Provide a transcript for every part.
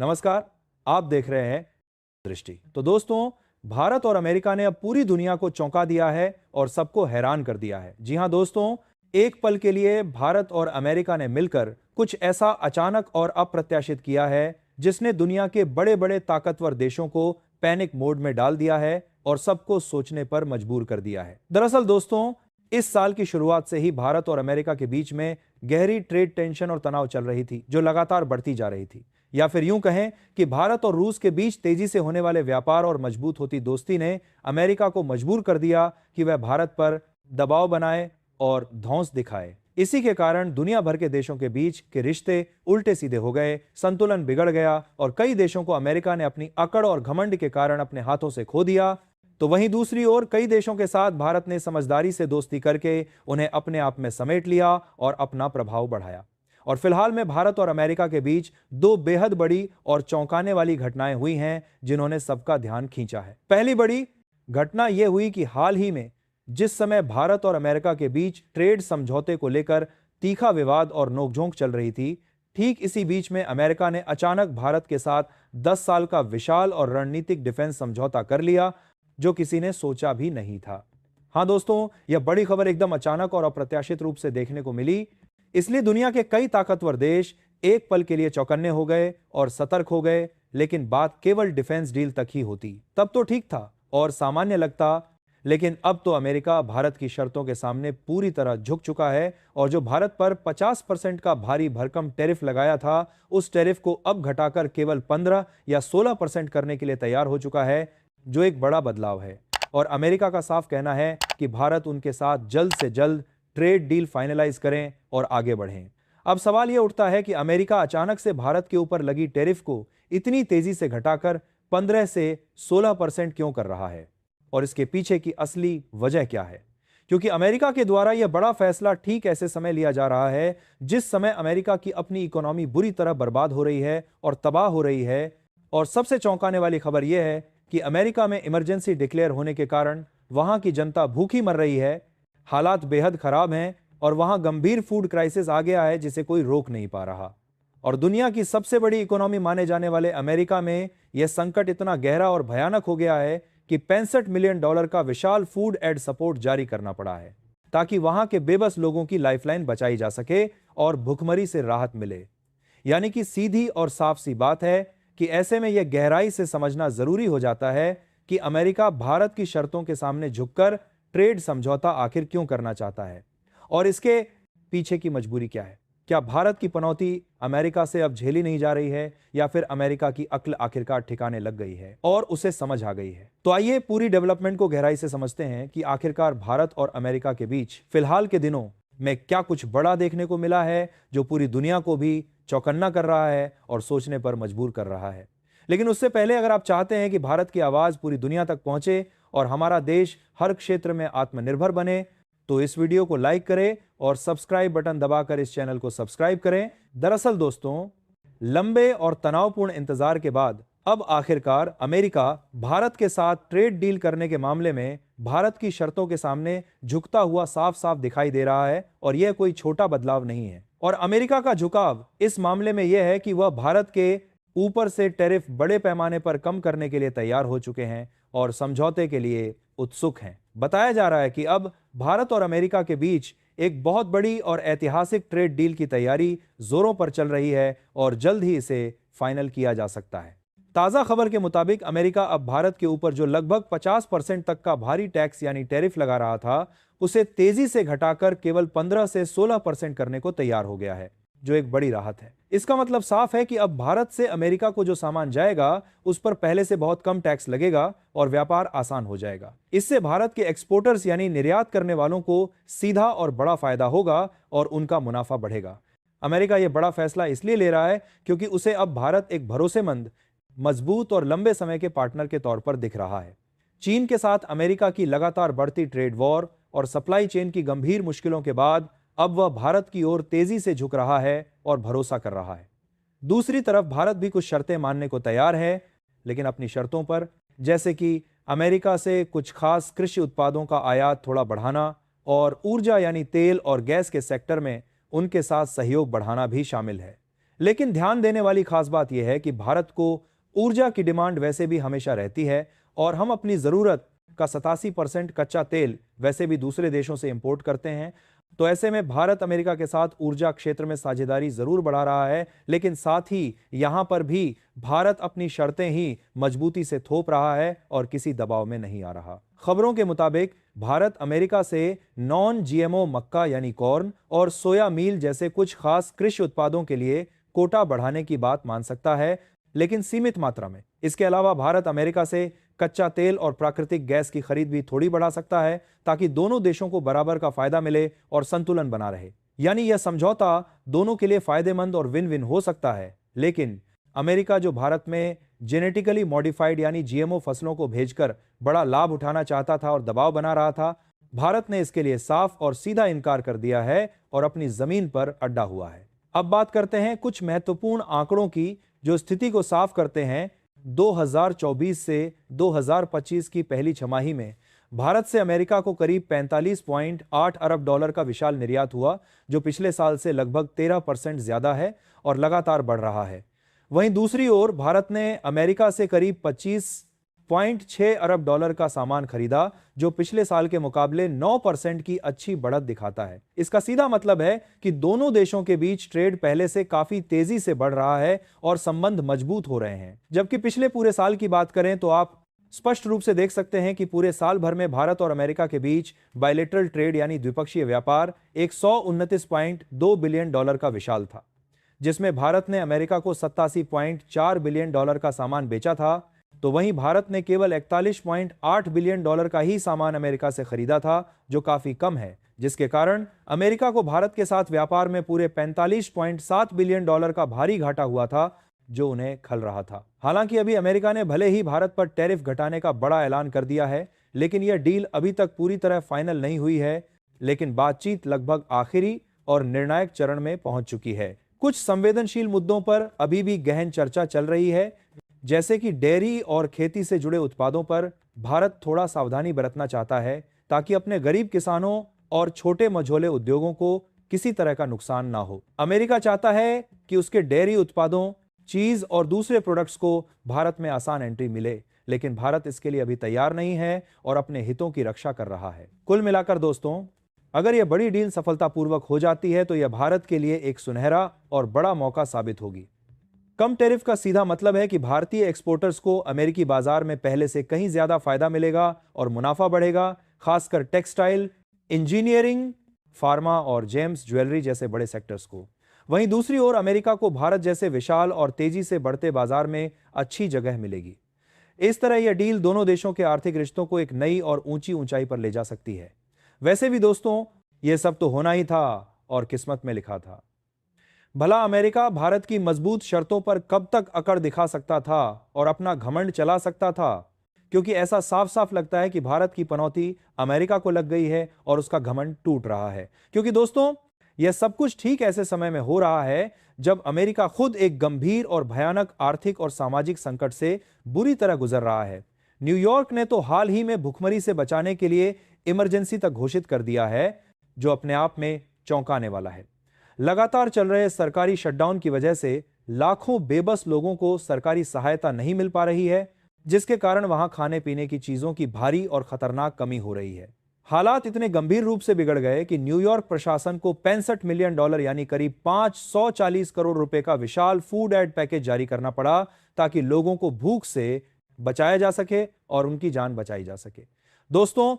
नमस्कार, आप देख रहे हैं दृष्टि। तो दोस्तों, भारत और अमेरिका ने अब पूरी दुनिया को चौंका दिया है और सबको हैरान कर दिया है। जी हां दोस्तों, एक पल के लिए भारत और अमेरिका ने मिलकर कुछ ऐसा अचानक और अप्रत्याशित किया है जिसने दुनिया के बड़े बड़े ताकतवर देशों को पैनिक मोड में डाल दिया है और सबको सोचने पर मजबूर कर दिया है। दरअसल दोस्तों, इस साल की शुरुआत से ही भारत और अमेरिका के बीच में गहरी ट्रेड टेंशन और तनाव चल रही थी, जो लगातार बढ़ती जा रही थी। या फिर यूं कहें कि भारत और रूस के बीच तेजी से होने वाले व्यापार और मजबूत होती दोस्ती ने अमेरिका को मजबूर कर दिया कि वह भारत पर दबाव बनाए और धौंस दिखाए। इसी के कारण दुनिया भर के देशों के बीच के रिश्ते उल्टे सीधे हो गए, संतुलन बिगड़ गया और कई देशों को अमेरिका ने अपनी अकड़ और घमंड के कारण अपने हाथों से खो दिया। तो वहीं दूसरी ओर कई देशों के साथ भारत ने समझदारी से दोस्ती करके उन्हें अपने आप में समेट लिया और अपना प्रभाव बढ़ाया। और फिलहाल में भारत और अमेरिका के बीच दो बेहद बड़ी और चौंकाने वाली घटनाएं हुई हैं जिन्होंने सबका ध्यान खींचा है। पहली बड़ी घटना यह हुई कि हाल ही में जिस समय भारत और अमेरिका के बीच ट्रेड समझौते को लेकर तीखा विवाद और नोकझोंक चल रही थी, ठीक इसी बीच में अमेरिका ने अचानक भारत के साथ 10 साल का विशाल और रणनीतिक डिफेंस समझौता कर लिया, जो किसी ने सोचा भी नहीं था। हां दोस्तों, यह बड़ी खबर एकदम अचानक और अप्रत्याशित रूप से देखने को मिली। इसलिए दुनिया के कई ताकतवर देश एक पल के लिए चौकन्ने हो गए और सतर्क हो गए, लेकिन बात केवल डिफेंस डील तक ही होती तब तो ठीक था और सामान्य लगता। लेकिन अब तो अमेरिका भारत की शर्तों के सामने पूरी तरह झुक चुका है और जो भारत पर 50% का भारी भरकम टैरिफ लगाया था, उस टैरिफ को अब घटाकर केवल 15 या 16% करने के लिए तैयार हो चुका है, जो एक बड़ा बदलाव है। और अमेरिका का साफ कहना है कि भारत उनके साथ जल्द से जल्द ट्रेड डील फाइनलाइज करें और आगे बढ़ें। अब सवाल यह उठता है कि अमेरिका अचानक से भारत के ऊपर लगी टैरिफ को इतनी तेजी से घटाकर 15 से 16% क्यों कर रहा है और इसके पीछे की असली वजह क्या है। क्योंकि अमेरिका के द्वारा यह बड़ा फैसला ठीक ऐसे समय लिया जा रहा है जिस समय अमेरिका की अपनी इकोनॉमी बुरी तरह बर्बाद हो रही है और तबाह हो रही है। और सबसे चौंकाने वाली खबर यह है कि अमेरिका में इमरजेंसी डिक्लेयर होने के कारण वहां की जनता भूखी मर रही है, हालात बेहद खराब हैं और वहां गंभीर फूड क्राइसिस आ गया है जिसे कोई रोक नहीं पा रहा। और दुनिया की सबसे बड़ी इकोनॉमी माने जाने वाले अमेरिका में यह संकट इतना गहरा और भयानक हो गया है कि $65 मिलियन का विशाल फूड एड सपोर्ट जारी करना पड़ा है ताकि वहां के बेबस लोगों की लाइफलाइन बचाई जा सके और भुखमरी से राहत मिले। यानी कि सीधी और साफ सी बात है कि ऐसे में यह गहराई से समझना जरूरी हो जाता है कि अमेरिका भारत की शर्तों के सामने झुककर ट्रेड समझौता आखिर क्यों करना चाहता है और इसके पीछे की मजबूरी क्या है। क्या भारत की पनौती अमेरिका से अब झेली नहीं जा रही है या फिर अमेरिका की अक्ल आखिरकार ठिकाने लग गई है और उसे समझ आ गई है। तो आइए पूरी डेवलपमेंट को गहराई से समझते हैं कि आखिरकार भारत और अमेरिका के बीच फिलहाल के दिनों में क्या कुछ बड़ा देखने को मिला है जो पूरी दुनिया को भी चौकन्ना कर रहा है और सोचने पर मजबूर कर रहा है। लेकिन उससे पहले अगर आप चाहते हैं कि भारत की आवाज पूरी दुनिया तक पहुंचे और हमारा देश हर क्षेत्र में आत्मनिर्भर बने, तो इस वीडियो को लाइक करें और सब्सक्राइब बटन दबाकर इस चैनल को सब्सक्राइब करें। दरअसल दोस्तों, लंबे और तनावपूर्ण इंतजार के बाद अब आखिरकार अमेरिका भारत के साथ ट्रेड डील करने के मामले में भारत की शर्तों के सामने झुकता हुआ साफ साफ दिखाई दे रहा है और यह कोई छोटा बदलाव नहीं है। और अमेरिका का झुकाव इस मामले में यह है कि वह भारत के ऊपर से टैरिफ बड़े पैमाने पर कम करने के लिए तैयार हो चुके हैं और समझौते के लिए उत्सुक हैं। बताया जा रहा है कि अब भारत और अमेरिका के बीच एक बहुत बड़ी और ऐतिहासिक ट्रेड डील की तैयारी जोरों पर चल रही है और जल्द ही इसे फाइनल किया जा सकता है। ताजा खबर के मुताबिक अमेरिका अब भारत के ऊपर जो लगभग 50% तक का भारी टैक्स यानी टैरिफ लगा रहा था, उसे तेजी से घटाकर केवल 15 से 16% करने को तैयार हो गया है, जो एक बड़ी राहत है। इसका मतलब साफ है कि अब भारत से अमेरिका को जो सामान जाएगा उस पर पहले से बहुत कम टैक्स लगेगा और व्यापार आसान हो जाएगा। इससे भारत के एक्सपोर्टर्स यानी निर्यात करने वालों को सीधा और बड़ा फायदा होगा और उनका मुनाफा बढ़ेगा। अमेरिका यह बड़ा फैसला इसलिए ले रहा है क्योंकि उसे अब भारत एक भरोसेमंद, मजबूत और लंबे समय के पार्टनर के तौर पर दिख रहा है। चीन के साथ अमेरिका की लगातार बढ़ती ट्रेड वॉर और सप्लाई चेन की गंभीर मुश्किलों के बाद अब वह भारत की ओर तेजी से झुक रहा है और भरोसा कर रहा है। दूसरी तरफ भारत भी कुछ शर्तें मानने को तैयार है, लेकिन अपनी शर्तों पर, जैसे कि अमेरिका से कुछ खास कृषि उत्पादों का आयात थोड़ा बढ़ाना और ऊर्जा यानी तेल और गैस के सेक्टर में उनके साथ सहयोग बढ़ाना भी शामिल है। लेकिन ध्यान देने वाली खास बात यह है कि भारत को ऊर्जा की डिमांड वैसे भी हमेशा रहती है और हम अपनी जरूरत का 87% कच्चा तेल वैसे भी दूसरे देशों से इंपोर्ट करते हैं। तो ऐसे में भारत अमेरिका के साथ ऊर्जा क्षेत्र में साझेदारी जरूर बढ़ा रहा है, लेकिन साथ ही यहां पर भी भारत अपनी शर्तें ही मजबूती से थोप रहा है और किसी दबाव में नहीं आ रहा। खबरों के मुताबिक भारत अमेरिका से नॉन जीएमओ मक्का यानी कॉर्न और सोया मील जैसे कुछ खास कृषि उत्पादों के लिए कोटा बढ़ाने की बात मान सकता है, लेकिन सीमित मात्रा में। इसके अलावा भारत अमेरिका से कच्चा तेल और प्राकृतिक गैस की खरीद भी थोड़ी बढ़ा सकता है, ताकि दोनों देशों को बराबर का फायदा मिले और संतुलन बना रहे। यानी यह समझौता दोनों के लिए फायदेमंद और विन विन हो सकता है। लेकिन अमेरिका जो भारत में जेनेटिकली मॉडिफाइड यानी जीएमओ फसलों को भेजकर बड़ा लाभ उठाना चाहता था और दबाव बना रहा था, भारत ने इसके लिए साफ और सीधा इनकार कर दिया है और अपनी जमीन पर अड्डा हुआ है। अब बात करते हैं कुछ महत्वपूर्ण आंकड़ों की जो स्थिति को साफ करते हैं। 2024 से 2025 की पहली छमाही में भारत से अमेरिका को करीब 45.8 अरब डॉलर का विशाल निर्यात हुआ, जो पिछले साल से लगभग 13% ज्यादा है और लगातार बढ़ रहा है। वहीं दूसरी ओर भारत ने अमेरिका से करीब 25.6 अरब डॉलर का सामान खरीदा, जो पिछले साल के मुकाबले 9% की अच्छी बढ़त दिखाता है। इसका सीधा मतलब है कि दोनों देशों के बीच ट्रेड पहले से काफी तेजी से बढ़ रहा है और संबंध मजबूत हो रहे हैं। जबकि पिछले पूरे साल की बात करें तो आप स्पष्ट रूप से देख सकते हैं कि पूरे साल भर में भारत और अमेरिका के बीच बायलैटरल ट्रेड यानी द्विपक्षीय व्यापार 129.2 बिलियन डॉलर का विशाल था, जिसमें भारत ने अमेरिका को 87.4 बिलियन डॉलर का सामान बेचा था, तो वहीं भारत ने केवल 41.8 बिलियन डॉलर का ही सामान अमेरिका से खरीदा था, जो काफी कम है, जिसके कारण अमेरिका को भारत के साथ व्यापार में पूरे 45.7 बिलियन डॉलर का भारी घाटा हुआ था, जो उन्हें खल रहा था। हालांकि अभी अमेरिका ने भले ही भारत पर टैरिफ घटाने का बड़ा ऐलान कर दिया है, लेकिन यह डील अभी तक पूरी तरह फाइनल नहीं हुई है, लेकिन बातचीत लगभग आखिरी और निर्णायक चरण में पहुंच चुकी है। कुछ संवेदनशील मुद्दों पर अभी भी गहन चर्चा चल रही है, जैसे कि डेयरी और खेती से जुड़े उत्पादों पर भारत थोड़ा सावधानी बरतना चाहता है, ताकि अपने गरीब किसानों और छोटे मझोले उद्योगों को किसी तरह का नुकसान ना हो। अमेरिका चाहता है कि उसके डेयरी उत्पादों, चीज और दूसरे प्रोडक्ट्स को भारत में आसान एंट्री मिले, लेकिन भारत इसके लिए अभी तैयार नहीं है और अपने हितों की रक्षा कर रहा है। कुल मिलाकर दोस्तों, अगर यह बड़ी डील सफलतापूर्वक हो जाती है तो यह भारत के लिए एक सुनहरा और बड़ा मौका साबित होगी। कम टैरिफ का सीधा मतलब है कि भारतीय एक्सपोर्टर्स को अमेरिकी बाजार में पहले से कहीं ज्यादा फायदा मिलेगा और मुनाफा बढ़ेगा, खासकर टेक्सटाइल, इंजीनियरिंग, फार्मा और जेम्स ज्वेलरी जैसे बड़े सेक्टर्स को। वहीं दूसरी ओर अमेरिका को भारत जैसे विशाल और तेजी से बढ़ते बाजार में अच्छी जगह मिलेगी। इस तरह यह डील दोनों देशों के आर्थिक रिश्तों को एक नई और ऊंची ऊंचाई पर ले जा सकती है। वैसे भी दोस्तों, यह सब तो होना ही था और किस्मत में लिखा था। भला अमेरिका भारत की मजबूत शर्तों पर कब तक अकड़ दिखा सकता था और अपना घमंड चला सकता था, क्योंकि ऐसा साफ साफ लगता है कि भारत की पनौती अमेरिका को लग गई है और उसका घमंड टूट रहा है। क्योंकि दोस्तों, यह सब कुछ ठीक ऐसे समय में हो रहा है जब अमेरिका खुद एक गंभीर और भयानक आर्थिक और सामाजिक संकट से बुरी तरह गुजर रहा है। न्यूयॉर्क ने तो हाल ही में भुखमरी से बचाने के लिए इमरजेंसी तक घोषित कर दिया है, जो अपने आप में चौंकाने वाला है। लगातार चल रहे सरकारी शटडाउन की वजह से लाखों बेबस लोगों को सरकारी सहायता नहीं मिल पा रही है, जिसके कारण वहां खाने पीने की चीजों की भारी और खतरनाक कमी हो रही है। हालात इतने गंभीर रूप से बिगड़ गए कि न्यूयॉर्क प्रशासन को 65 मिलियन डॉलर यानी करीब 540 करोड़ रुपए का विशाल फूड एड पैकेज जारी करना पड़ा, ताकि लोगों को भूख से बचाया जा सके और उनकी जान बचाई जा सके। दोस्तों,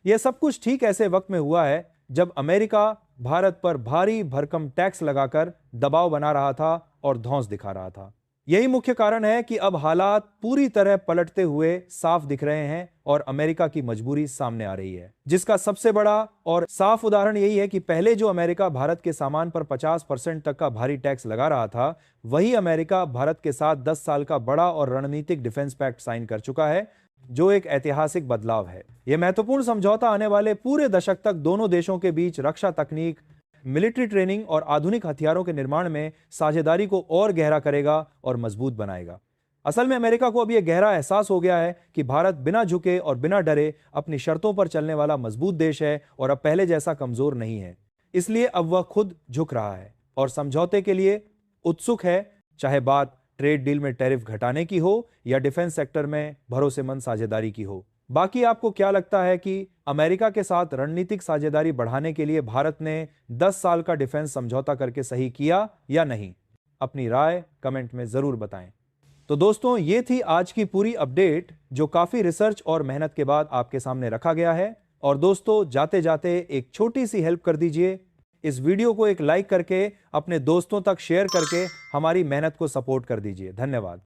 यह सब कुछ ठीक ऐसे वक्त में हुआ है जब अमेरिका भारत पर भारी भरकम टैक्स लगाकर दबाव बना रहा था और धौंस दिखा रहा था। यही मुख्य कारण है कि अब हालात पूरी तरह पलटते हुए साफ दिख रहे हैं और अमेरिका की मजबूरी सामने आ रही है, जिसका सबसे बड़ा और साफ उदाहरण यही है कि पहले जो अमेरिका भारत के सामान पर 50% तक का भारी टैक्स लगा रहा था, वही अमेरिका भारत के साथ 10 साल का बड़ा और रणनीतिक डिफेंस पैक्ट साइन कर चुका है, जो एक ऐतिहासिक बदलाव है। यह महत्वपूर्ण समझौता आने वाले पूरे दशक तक दोनों देशों के बीच रक्षा तकनीक, मिलिट्री ट्रेनिंग और आधुनिक हथियारों के निर्माण में साझेदारी को और गहरा करेगा और मजबूत बनाएगा। असल में अमेरिका को अब यह गहरा एहसास हो गया है कि भारत बिना झुके और बिना डरे अपनी शर्तों पर चलने वाला मजबूत देश है और अब पहले जैसा कमजोर नहीं है। इसलिए अब वह खुद झुक रहा है और समझौते के लिए उत्सुक है, चाहे बात ट्रेड डील में टैरिफ घटाने की हो या डिफेंस सेक्टर में भरोसेमंद साझेदारी की हो। बाकी आपको क्या लगता है कि अमेरिका के साथ रणनीतिक साझेदारी बढ़ाने के लिए भारत ने 10 साल का डिफेंस समझौता करके सही किया या नहीं? अपनी राय कमेंट में जरूर बताएं। तो दोस्तों, ये थी आज की पूरी अपडेट जो काफी रिसर्च और मेहनत के बाद आपके सामने रखा गया है। और दोस्तों, जाते जाते एक छोटी सी हेल्प कर दीजिए, इस वीडियो को एक लाइक करके अपने दोस्तों तक शेयर करके हमारी मेहनत को सपोर्ट कर दीजिए। धन्यवाद।